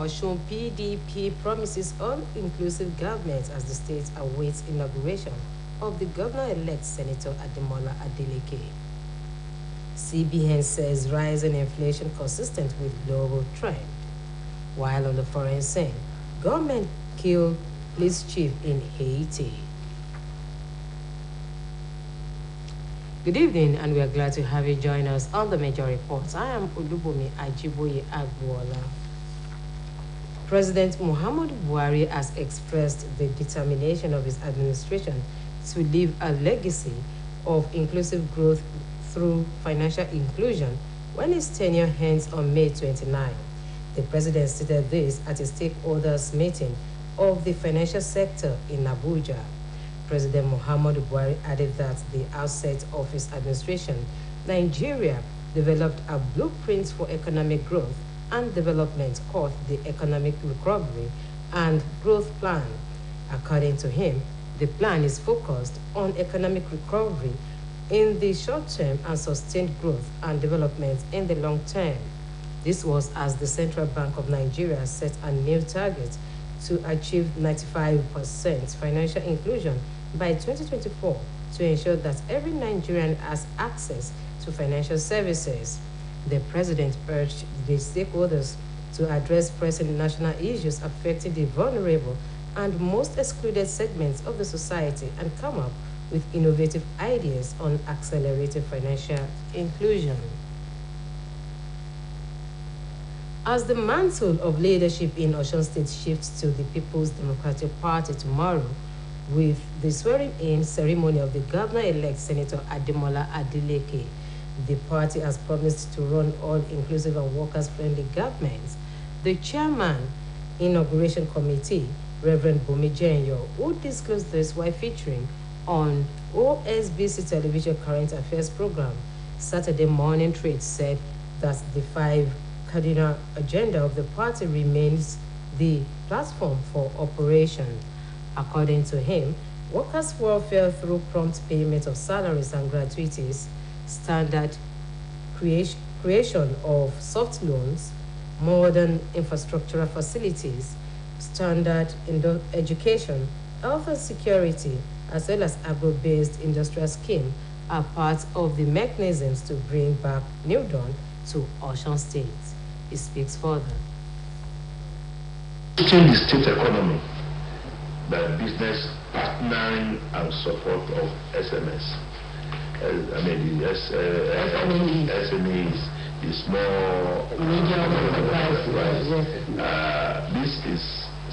Osun PDP promises all-inclusive government as the state awaits inauguration of the governor-elect Senator Ademola Adeleke. CBN says rising inflation consistent with global trend. While on the foreign scene, government killed police chief in Haiti. Good evening, and we are glad to have you join us on the major reports. I am Olubomi Ajiboye Agbuola. President Muhammadu Buhari has expressed the determination of his administration to leave a legacy of inclusive growth through financial inclusion when his tenure ends on May 29. The president stated this at a stakeholders meeting of the financial sector in Abuja. President Muhammadu Buhari added that the outset of his administration, Nigeria developed a blueprint for economic growth and development called the Economic Recovery and Growth Plan. According to him, the plan is focused on economic recovery in the short term and sustained growth and development in the long term. This was as the Central Bank of Nigeria set a new target to achieve 95% financial inclusion by 2024 to ensure that every Nigerian has access to financial services. The president urged the stakeholders to address pressing national issues affecting the vulnerable and most excluded segments of the society and come up with innovative ideas on accelerated financial inclusion. As the mantle of leadership in Osun State shifts to the People's Democratic Party tomorrow, with the swearing-in ceremony of the governor-elect Senator Ademola Adeleke, the party has promised to run all-inclusive and workers-friendly governments. The chairman, Inauguration Committee, Reverend Bomijenyo, who disclosed this while featuring on Osbc television current affairs program Saturday Morning Trade, said that the 5 cardinal agenda of the party remains the platform for operation. According to him, workers' welfare through prompt payment of salaries and gratuities, standard creation of soft loans, modern infrastructural facilities, standard education, health and security, as well as agro-based industrial scheme are part of the mechanisms to bring back new dawn to Osun State. He speaks further. Boosting the state economy by business partnering and support of SMS. The SMEs, the small medium enterprises. This is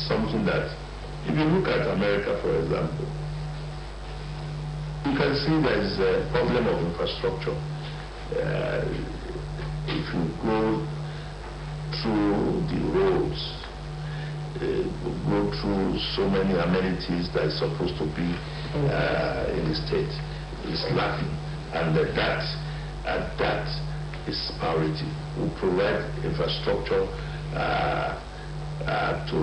something that, if you look at America, for example, you can see there is a problem of infrastructure. If you go through the roads, go through so many amenities that is supposed to be in the state, is lacking, and that is priority. We provide infrastructure to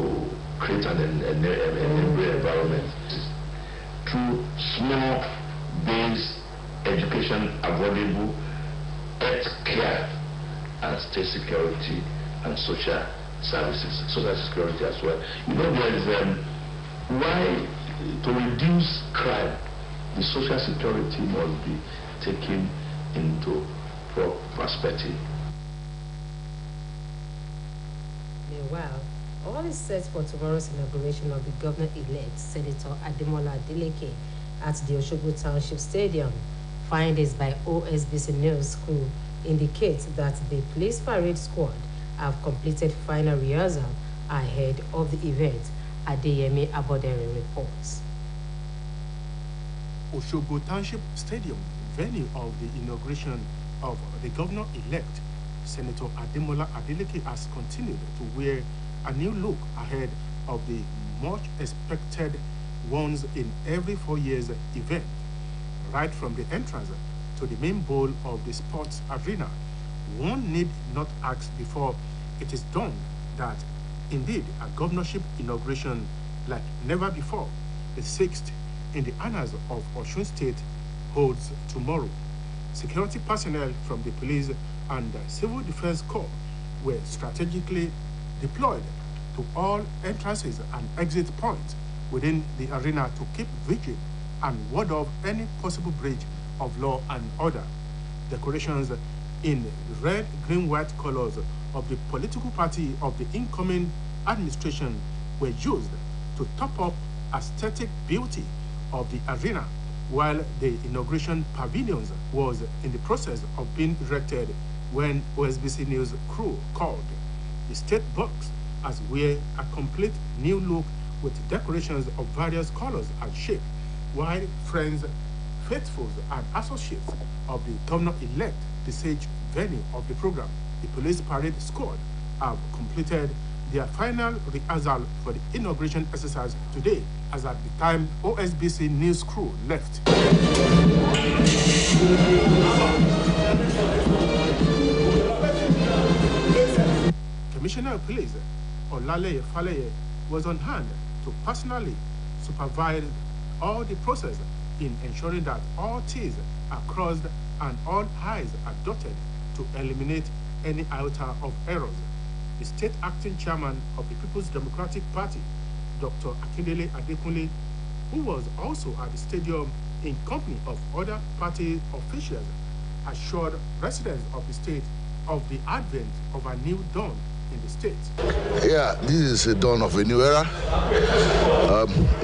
create an environment through small base education, affordable health care, and state security and social services, social security as well. You know, there is why to reduce crime, the social security must be taken into perspective. Meanwhile, all is set for tomorrow's inauguration of the governor-elect Senator Ademola Adeleke at the Osogbo Township Stadium. Findings by OSBC News Crew indicate that the police parade squad have completed final rehearsal ahead of the event. Adeyemi Abodere reports. Osogbo Township Stadium, venue of the inauguration of the governor-elect, Senator Ademola Adeleke, has continued to wear a new look ahead of the much-expected once in every 4 years event. Right from the entrance to the main bowl of the sports arena, one need not ask before it is done that indeed a governorship inauguration like never before, the 6th in the annals of Osun State, holds tomorrow. Security personnel from the police and civil defense corps were strategically deployed to all entrances and exit points within the arena to keep vigil and ward off any possible breach of law and order. Decorations in red, green, white colors of the political party of the incoming administration were used to top up aesthetic beauty of the arena, while the inauguration pavilions was in the process of being erected when Osbc News crew called. The state box has wear a complete new look with decorations of various colors and shape, while friends, faithfuls, and associates of the governor-elect, the sage venue of the program, the police parade squad, have completed their final rehearsal for the inauguration exercise today, as at the time Osbc News crew left. Commissioner of Police Olaleye Faleye was on hand to personally supervise all the process in ensuring that all T's are crossed and all I's are dotted to eliminate any iota of errors. The state acting chairman of the People's Democratic Party, Dr. Akindele Adekunle, who was also at the stadium in company of other party officials, assured residents of the state of the advent of a new dawn in the state. Yeah, this is a dawn of a new era.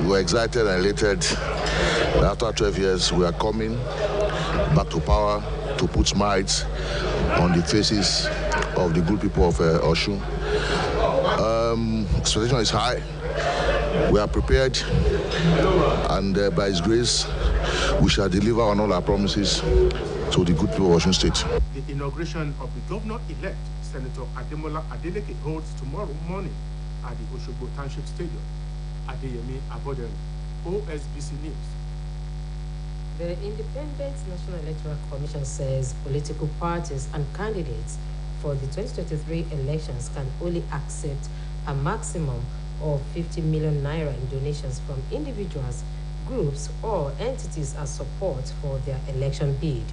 We're excited and elated. After 12 years, we are coming back to power to put smiles on the faces of the good people of Osun. Expectation is high. We are prepared, and by His grace, we shall deliver on all our promises to the good people of Osun State. The inauguration of the governor-elect, Senator Ademola Adeleke, holds tomorrow morning at the Osogbo Township Stadium. Adeyemi Abodere, Osbc News. The Independent National Electoral Commission says political parties and candidates for the 2023 elections can only accept a maximum of 50 million naira in donations from individuals, groups, or entities as support for their election bid.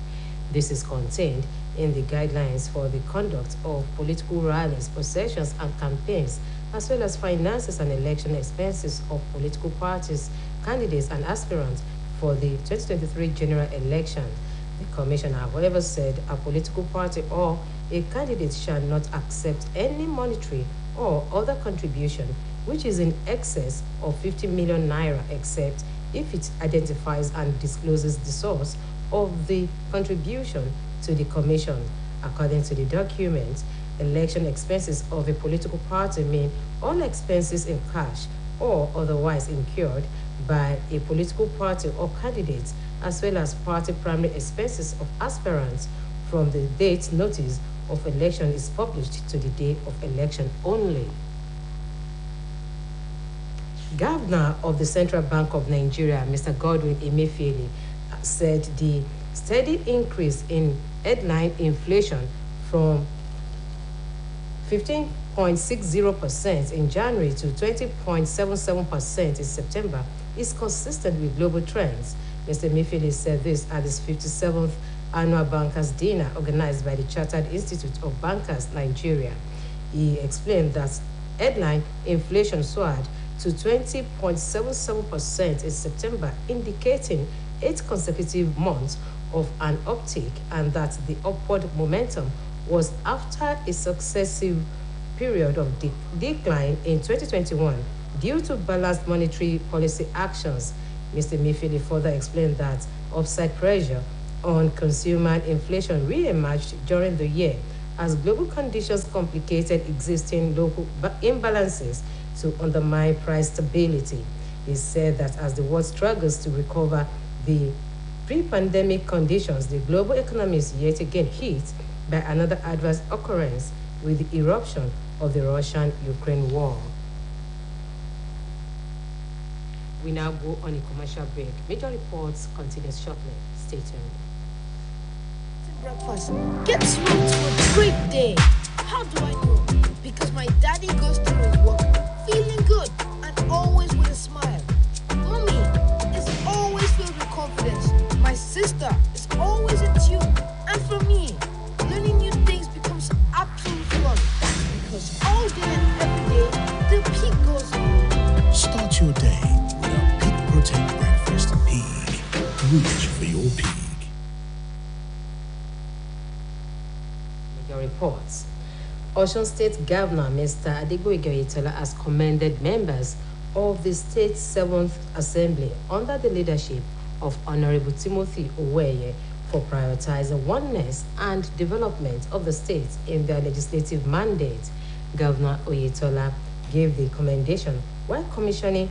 This is contained in the guidelines for the conduct of political rallies, processions, and campaigns, as well as finances and election expenses of political parties, candidates, and aspirants for the 2023 general election. The Commission, however, said a political party or a candidate shall not accept any monetary or other contribution which is in excess of 50 million naira, except if it identifies and discloses the source of the contribution to the Commission. According to the document, election expenses of a political party mean all expenses in cash or otherwise incurred by a political party or candidate, as well as party primary expenses of aspirants from the date notice of election is published to the day of election only. Governor of the Central Bank of Nigeria, Mr. Godwin Emefiele, said the steady increase in headline inflation from 15.60% in January to 20.77% in September is consistent with global trends. Mr. Emefiele said this at his 57th annual bankers dinner organized by the Chartered Institute of Bankers, Nigeria. He explained that headline inflation soared to 20.77% in September, indicating 8 consecutive months of an uptick, and that the upward momentum was after a successive period of decline in 2021 due to balanced monetary policy actions. Mr. Emefiele further explained that upside pressure on consumer inflation re-emerged during the year as global conditions complicated existing local imbalances to undermine price stability. He said that as the world struggles to recover the pre-pandemic conditions, the global economy is yet again hit by another adverse occurrence with the eruption of the Russian-Ukraine war. We now go on a commercial break. Major reports continues shortly. Stay tuned. Breakfast gets you to a great day. How do I know? Because my daddy goes through his work feeling good and always with a smile. Mommy is always filled with confidence. My sister is always in tune. And for me, learning new things becomes absolute fun. Because all day and every day, the your reports. Osun State Governor Mr. Adegboyega Oyetola has commended members of the state's 7th Assembly under the leadership of Honorable Timothy Oweye for prioritizing oneness and development of the state in their legislative mandate. Governor Oyetola gave the commendation while commissioning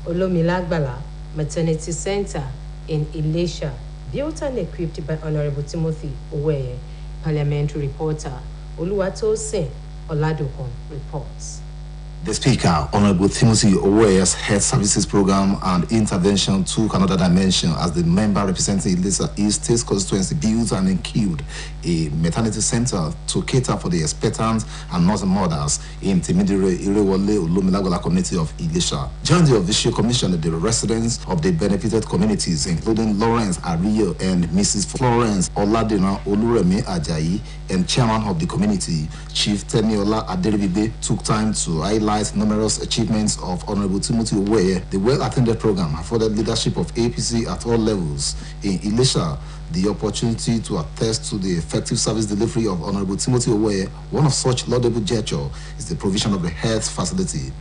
Olomilagbala Maternity Center in Ilesha, built and equipped by Honorable Timothy Oweye. Parliamentary reporter Oluwatosin Oladokun reports. The Speaker, Honorable Timothy Oweye's Health Services Program and Intervention took another dimension as the member representing Ilesa East State Constituency built and equipped a maternity center to cater for the expectant and nursing mothers in Timidire Irewole Olomilagbala community of Ilesha. During the official commission, the residents of the benefited communities, including Lawrence Ariyo and Mrs. Florence Oladina Oluremi Ajayi, and chairman of the community, Chief Teniola Aderibibe, took time to highlight numerous achievements of Honorable Timothy Oweye. The well-attended program afforded leadership of APC at all levels in Ilesha the opportunity to attest to the effective service delivery of Honorable Timothy Oweye. One of such laudable gesture is the provision of the health facility.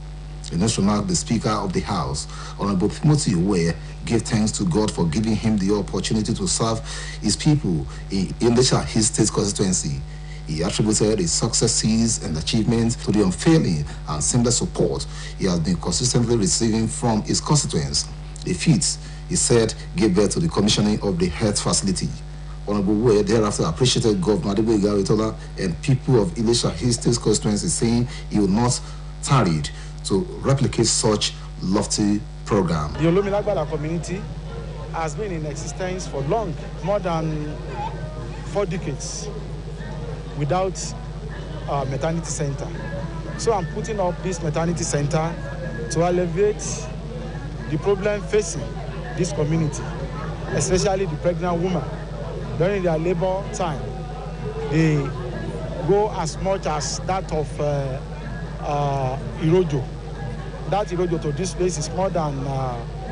In this remark, the Speaker of the House, Honorable Timothy Oweye, gave thanks to God for giving him the opportunity to serve his people in Ilesha, his state constituency. He attributed his successes and achievements to the unfailing and seamless support he has been consistently receiving from his constituents. The feat, he said, gave birth to the commissioning of the health facility. Honorable Oweye thereafter appreciated Governor Adegboyega Oyetola and people of Ilesha, his state constituency, saying he would not tarry to replicate such lofty program. The Olomilagbala community has been in existence for long, more than 4 decades, without a maternity center. So I'm putting up this maternity center to alleviate the problem facing this community, especially the pregnant women. During their labor time, they go as much as that of Irojo. That Irojo to this place is more than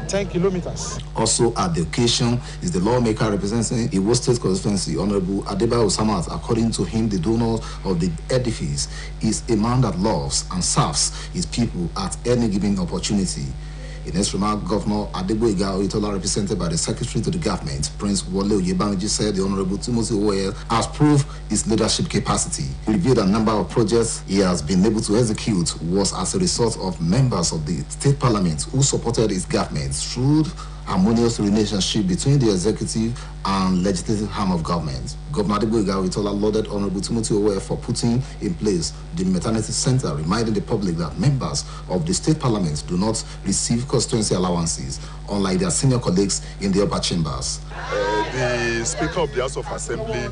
10 kilometers. Also at the occasion is the lawmaker representing Iwo State constituency, Honorable Adebayo Samat. According to him, the donor of the edifice is a man that loves and serves his people at any given opportunity. In his remark, Governor Adegboyega Oyetola, represented by the Secretary to the Government, Prince Wole Oyebamiji, said the Honorable Timothy Oweye has proved his leadership capacity. He revealed a number of projects he has been able to execute was as a result of members of the State Parliament who supported his government through harmonious relationship between the executive and legislative arm of government. Governor Adegboyega Oyetola lauded Honorable Timothy Oweye for putting in place the maternity center, reminding the public that members of the State Parliament do not receive constituency allowances, unlike their senior colleagues in the upper chambers. The Speaker of the House of Assembly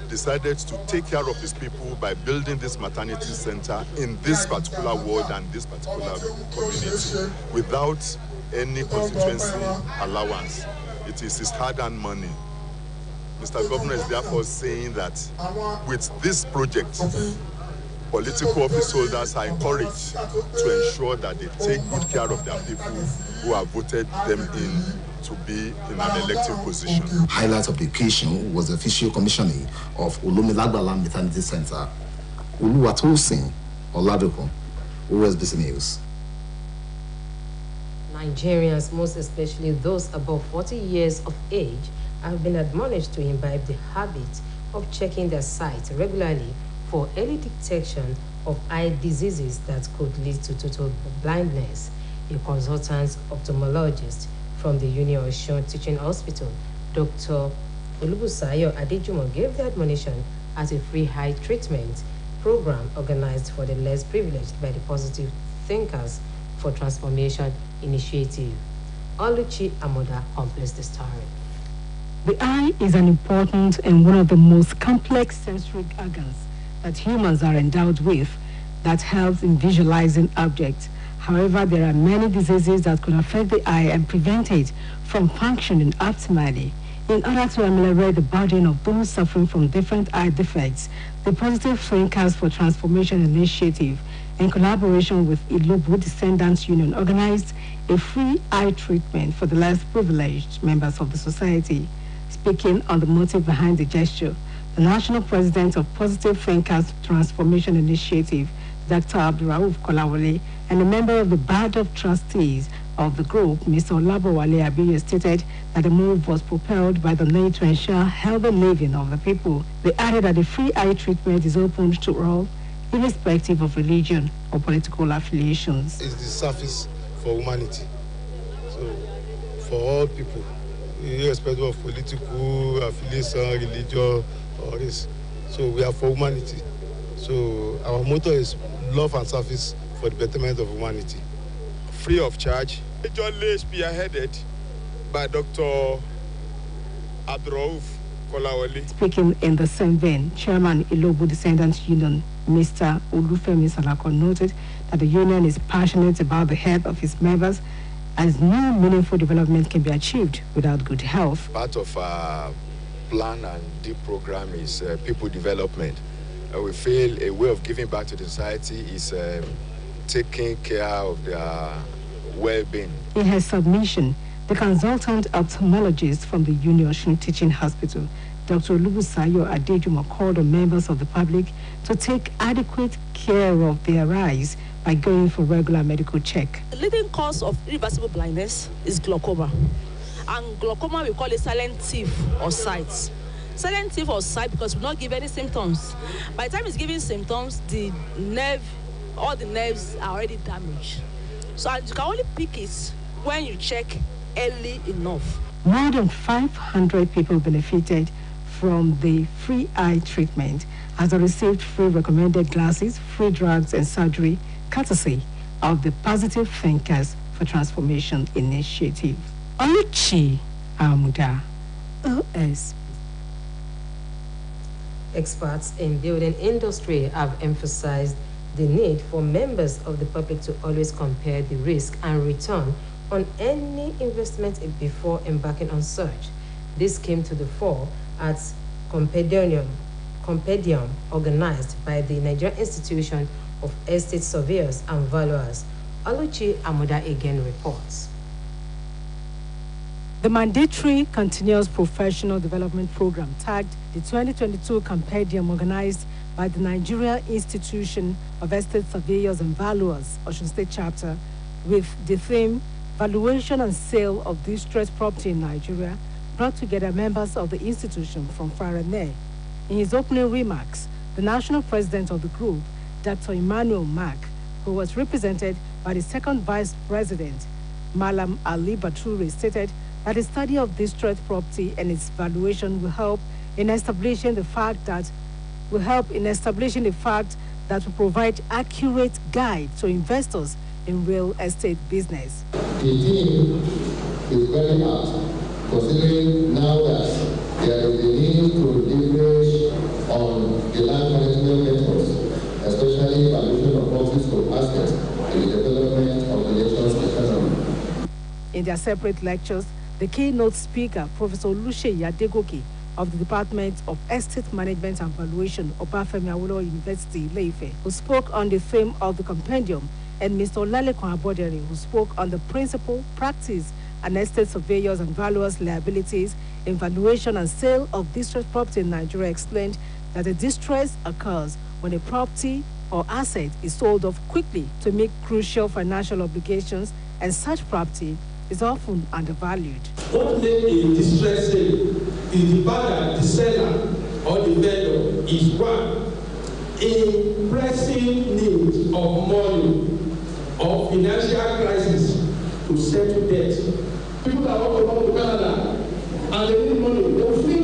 decided to take care of his people by building this maternity center in this particular ward and this particular community without any constituency allowance. It is his hard-earned money. Mr. Governor is therefore saying that with this project, political office holders are encouraged to ensure that they take good care of their people who have voted them in to be in an elective position. Highlight of the occasion was the official commissioning of Olomilagbala Maternity Center. Oluwatosin Oladokun, Osbc News. Nigerians, most especially those above 40 years of age, have been admonished to imbibe the habit of checking their sight regularly for early detection of eye diseases that could lead to total blindness. A consultant ophthalmologist from the Uni-Osun Teaching Hospital, Dr. Olubusayo Adejumo, gave the admonition at a free eye treatment program organized for the less privileged by the Positive Thinkers for Transformation Initiative. Oluchi Amoda completes the story. The eye is an important and one of the most complex sensory organs that humans are endowed with that helps in visualizing objects. However, there are many diseases that could affect the eye and prevent it from functioning optimally. In order to ameliorate the burden of those suffering from different eye defects, the Positive Thinkers for Transformation Initiative, in collaboration with Ilobu Descendants Union, organized a free eye treatment for the less privileged members of the society. Speaking on the motive behind the gesture, the the National President of Positive Thinkers Transformation Initiative, Dr. Abdurrauf Kolawole, and a member of the Board of Trustees of the group, Mr. Olabowale Abiye, stated that the move was propelled by the need to ensure healthy living of the people. They added that the free eye treatment is open to all, irrespective of religion or political affiliations. It's the service for humanity. So, for all people, irrespective of political affiliation, religion, or this. So, we are for humanity. So, our motto is love and service for the betterment of humanity. Free of charge. Majorly spearheaded by Dr. Abdurrauf Kolawole. Speaking in the same vein, Chairman Ilobu Descendants Union, Mr. Olufemi Salako, noted that the union is passionate about the health of its members, as no meaningful development can be achieved without good health. Part of our plan and deep program is people development. We feel a way of giving back to the society is taking care of their well-being. In her submission, the consultant ophthalmologist from the Union Teaching Hospital, Dr. Olubusayo Adejuma, called on members of the public to take adequate care of their eyes by going for regular medical check. The leading cause of irreversible blindness is glaucoma. And glaucoma, we call it silent thief of sight. Silent thief of sight because we not give any symptoms. By the time it's giving symptoms, all the nerves are already damaged. So you can only pick it when you check early enough. More than 500 people benefited from the free eye treatment as they received free recommended glasses, free drugs and surgery, courtesy of the Positive Thinkers for Transformation Initiative. Oluchi Amuda, OSBC. Experts in building industry have emphasized the need for members of the public to always compare the risk and return on any investment before embarking on such. This came to the fore at Compendium organized by the Nigerian Institution of Estate Surveyors and Valuers. Oluchi Amuda again reports. The mandatory continuous professional development program tagged the 2022 Compendium organized by the Nigerian Institution of Estate Surveyors and Valuers, Osun State Chapter, with the theme Valuation and Sale of Distressed Property in Nigeria, brought together members of the institution from far and near. In his opening remarks, the national president of the group, Dr. Emmanuel Mack, who was represented by the second vice president, Malam Ali Baturi, stated that the study of distressed property and its valuation will help in establishing the fact that will provide accurate guide to investors in real estate business. The team is very apt, considering now that there is a need to leverage on the land management methods, especially valuation of properties to assets in the development of the nation's economy. In their separate lectures, the keynote speaker, Professor Oluseyi Adegoke of the Department of Estate Management and Valuation, Obafemi Awolowo University, Ile-Ife, who spoke on the theme of the compendium, and Mr. Olalekun Abodere, who spoke on the principle, practice, and estate surveyors and valuers' liabilities in valuation and sale of distressed property in Nigeria, explained that the distress occurs when a property or asset is sold off quickly to meet crucial financial obligations, and such property is often undervalued. What makes a distress sale is the fact that the seller or the vendor is one in pressing need of money or financial crisis to settle debt. People that want to come to Canada and they need money, they will think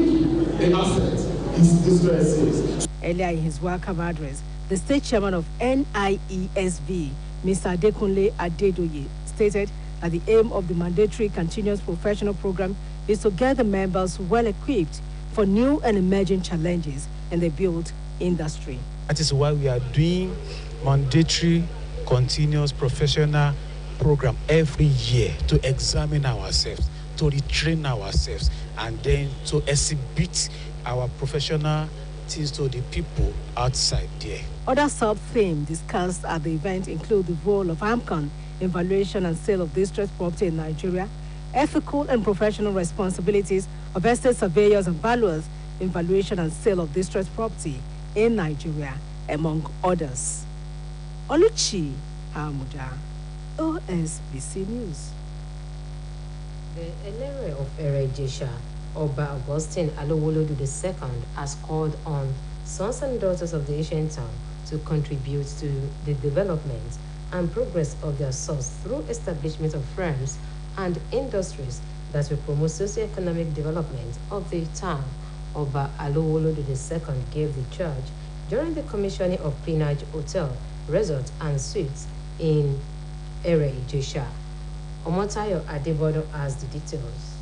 the asset is distress sales. Earlier in his welcome address, the state chairman of NIESV, Mr. Adekunle Adedoye, stated that the aim of the mandatory continuous professional program is to get the members well equipped for new and emerging challenges in the built industry. That is why we are doing mandatory continuous professional program every year to examine ourselves, to retrain ourselves, and then to exhibit our professional things to the people outside there. Other sub-themes discussed at the event include the role of AMCON in valuation and sale of distressed property in Nigeria, ethical and professional responsibilities of estate surveyors and valuers, in valuation and sale of distressed property in Nigeria, among others. Oluchi Amuda, OSBC News. The Elere of Erejesha, Oba Augustine Alowolodu II, has called on sons and daughters of the ancient town to contribute to the development and progress of their source through establishment of firms and industries that will promote socio-economic development of the town. Oba Alowolodu II gave the charge during the commissioning of Prinage Hotel, Resort and Suites in Erejesha. Omotayo Adebodo has the details.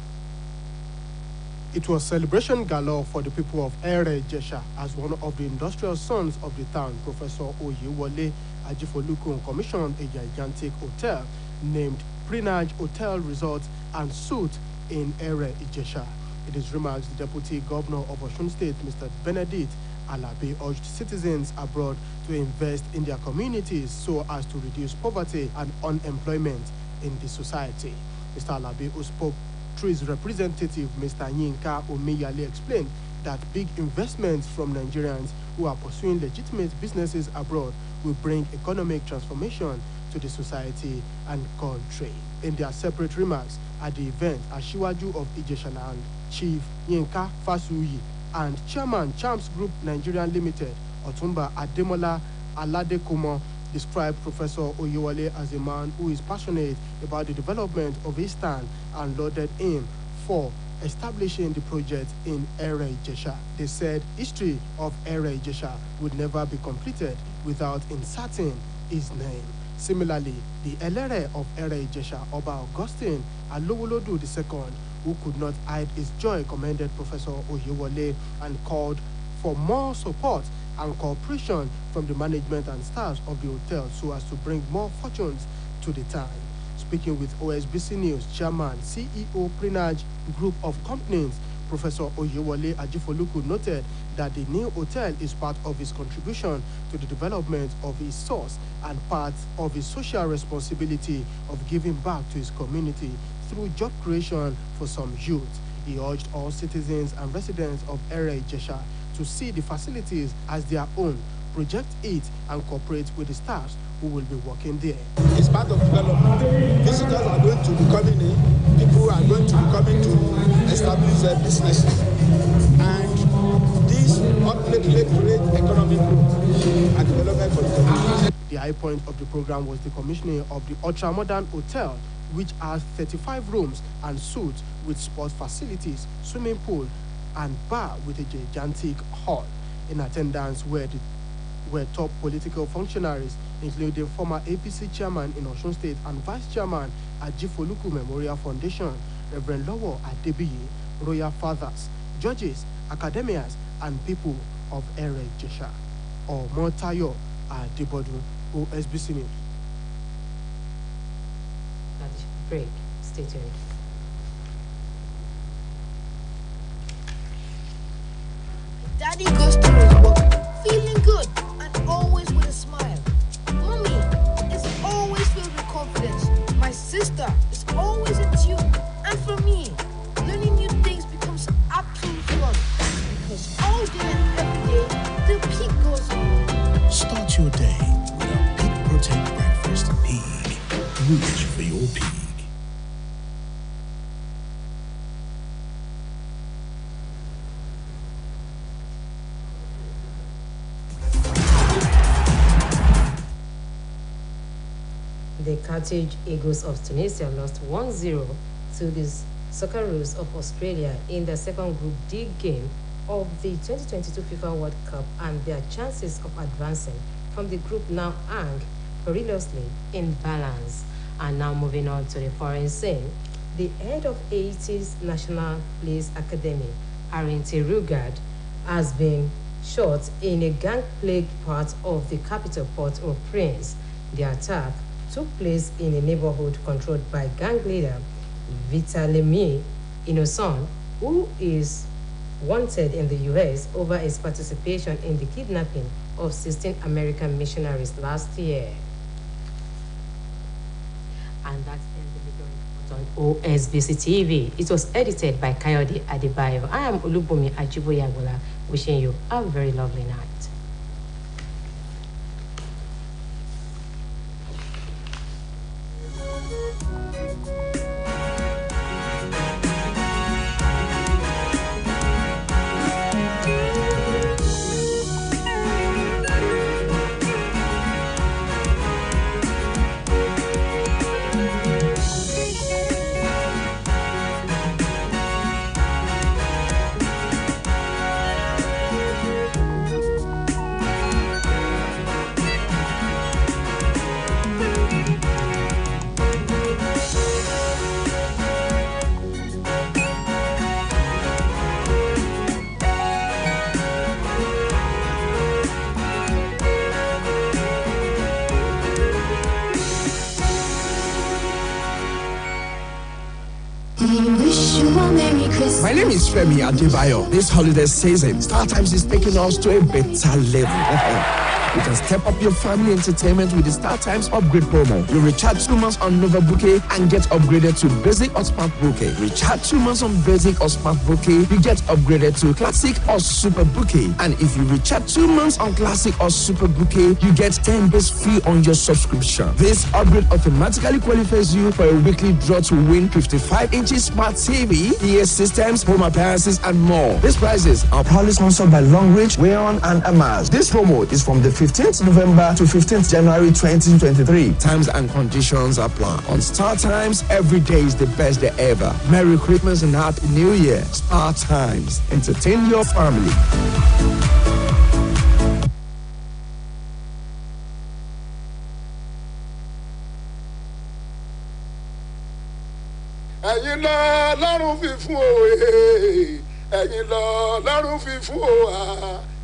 It was celebration galore for the people of Erejesha as one of the industrial sons of the town, Professor Oyewole Ajifoluku, commissioned a gigantic hotel named Prinage Hotel Resort and Suites in Erejesha. It is remarked the Deputy Governor of Osun State, Mr. Benedict Alabi, urged citizens abroad to invest in their communities so as to reduce poverty and unemployment in the society. Mr. Alabi, who spoke through his representative, Mr. Yinka Omeyale, explained that big investments from Nigerians who are pursuing legitimate businesses abroad will bring economic transformation to the society and country. In their separate remarks at the event, Ashiwaju of Ijeshaland, Chief Yinka Fasuyi, and Chairman Champs Group Nigeria Limited, Otumba Ademola Aladekomo, described Professor Oyewole as a man who is passionate about the development of his town and lauded him for establishing the project in Erejesha. They said history of Erejesha would never be completed without inserting his name. Similarly, the Elere of Erejesha, Oba Augustine Alowolodu II, who could not hide his joy, commended Professor Oyewole and called for more support and cooperation from the management and staff of the hotel so as to bring more fortunes to the town. Speaking with OSBC News, Chairman, CEO, Prinage Group of Companies, Professor Oyewole Ajifoluku noted that the new hotel is part of his contribution to the development of his source and part of his social responsibility of giving back to his community through job creation for some youth. He urged all citizens and residents of Erejesha to see the facilities as their own, project it, and cooperate with the staffs who will be working there. It's part of development. Visitors are going to be coming in, people are going to be coming to establish their businesses, and this ultimately create economic growth and development for the community. The high point of the program was the commissioning of the ultra-modern hotel, which has 35 rooms and suites with sports facilities, swimming pool, and bar with a gigantic hall. In attendance were top political functionaries, including former APC chairman in Osun State and vice chairman at Ajifoluku Memorial Foundation, Reverend Lowo Adebiyi, royal fathers, judges, academians, and people of Erejesha. Omotayo Adebodu, OSBC News. Break. Stay tuned. Daddy goes through his work feeling good and always with a smile. Mommy is always filled with confidence. My sister is always in tune. And for me, learning new things becomes absolute fun. Because all day and every day, the peak goes on. Start your day with a Peak Protein Breakfast. Peak. Reach for your peak. The Carthage Eagles of Tunisia lost 1-0 to the Socceroos of Australia in the second Group D game of the 2022 FIFA World Cup, and their chances of advancing from the group now hang perilously in balance. And now moving on to the foreign scene, the head of Haiti's National Police Academy, Arinti Rugard, has been shot in a gang-plagued part of the capital, Port-au-Prince. The attack took place in a neighborhood controlled by gang leader Vitalemi Innocent, who is wanted in the U.S. over his participation in the kidnapping of 16 American missionaries last year. And that ends the major report on Osbc TV. It was edited by Kayode Adebayo. I am Olubomi Ajiboyagola, wishing you a very lovely night. My name is Femi Adebayo. This holiday season, StarTimes is taking us to a better level. You can step up your family entertainment with the StarTimes upgrade promo. You recharge 2 months on Nova Bouquet and get upgraded to Basic or Smart Bouquet. Recharge 2 months on Basic or Smart Bouquet, you get upgraded to Classic or Super Bouquet. And if you recharge 2 months on Classic or Super Bouquet, you get 10 days free on your subscription. This upgrade automatically qualifies you for a weekly draw to win 55-inch smart TV, PS systems, home appliances, and more. These prizes are proudly sponsored by Long Reach, Wayon, and Amas. This promo is from the 15th November to 15th January 2023. Times and conditions apply. On StarTimes, every day is the best day ever. Merry Christmas and Happy New Year. StarTimes. Entertain your family. ẹ̀yin lọ lọ́rùn fífún o ẹ̀yin lọ lọ́rùn fífún o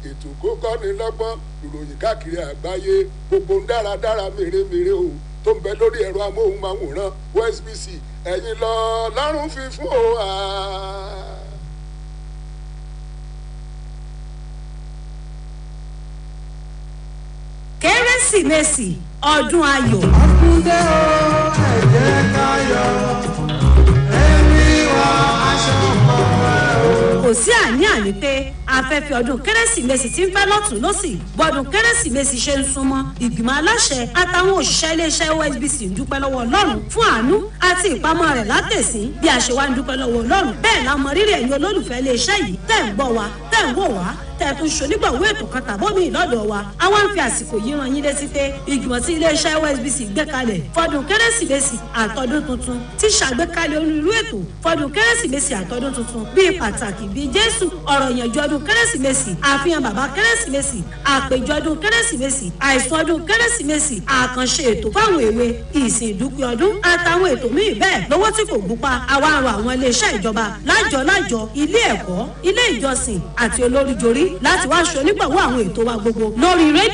ètò kókó ní lọ́gbọ́n ìròyìn káàkiri àgbáyé gbogbo ń dáradára mèremère o tó ń bẹ lórí ẹ̀rọ amóhùnmáwòrán Osbc ẹ̀yin lọ lọ́rùn fífún o. Kérésìmesì ọdún ayọ̀. ọkùnrin ó ẹ̀jẹ̀ káyọ̀ ẹ̀mí wa aṣọ ọ̀pọ̀. Kò sí àní-àní pé afẹ́fẹ́ ọdún Kérésìmesì tí ń fẹ́ lọ́tún lọ́sì bọ́dún Kérésìmesì ṣe ń súnmọ́ ìgbìmọ̀ aláṣẹ àtàwọn òṣìṣẹ́ iléeṣẹ́ Osbc ń dúpẹ́ lọ́wọ́ Ọlọ́run fún àánú àti ìpamọ́ rẹ̀ látẹ̀sín bí a ṣe wá ń dúpẹ́ lọ́wọ́ Ọlọ́run bẹ́ẹ̀ la mọ rírì ẹ̀yin olólùfẹ́ iléeṣẹ́ yìí tẹ̀ ń gbọ́ wa tẹ̀ ń wò wá tẹ̀tún ṣonígbàwó ètò kan tàbómi ìlọ́dọ̀ wa àwa ń fi àsìkò yìí ran yín létí pé ìgbìmọ̀ tí iléeṣẹ́ Osbc gbé kalẹ̀ fọdún Kérésìmesì àtọdún tuntun ti ṣàgbékalẹ̀ onírúurú ètò fọdún Kérésìmesì àtọdún tuntun bíi pàtàkì bíi Jésù ọ̀rọ̀ ìyànjú ọdún Kérésìmesì àfihàn bàbá Kérésìmesì àpèjọ ọdún Kérésìmesì àìsàn ọdún Kérésìmesì àkànṣe ètò fáwọn èwe ìsìn ìdúpẹ́ ọdún àtàwọn ètò míì bẹ́ẹ̀ lọ́wọ́ tí kò gúnpá àwa ń rọ àwọn iléeṣẹ́ ìjọba lájọ ilé ẹ̀kọ́ ilé ìjọsìn àti olóríjorí láti wá ṣonígbàwọ́ àwọn ètò wa gbogbo lórí rédíò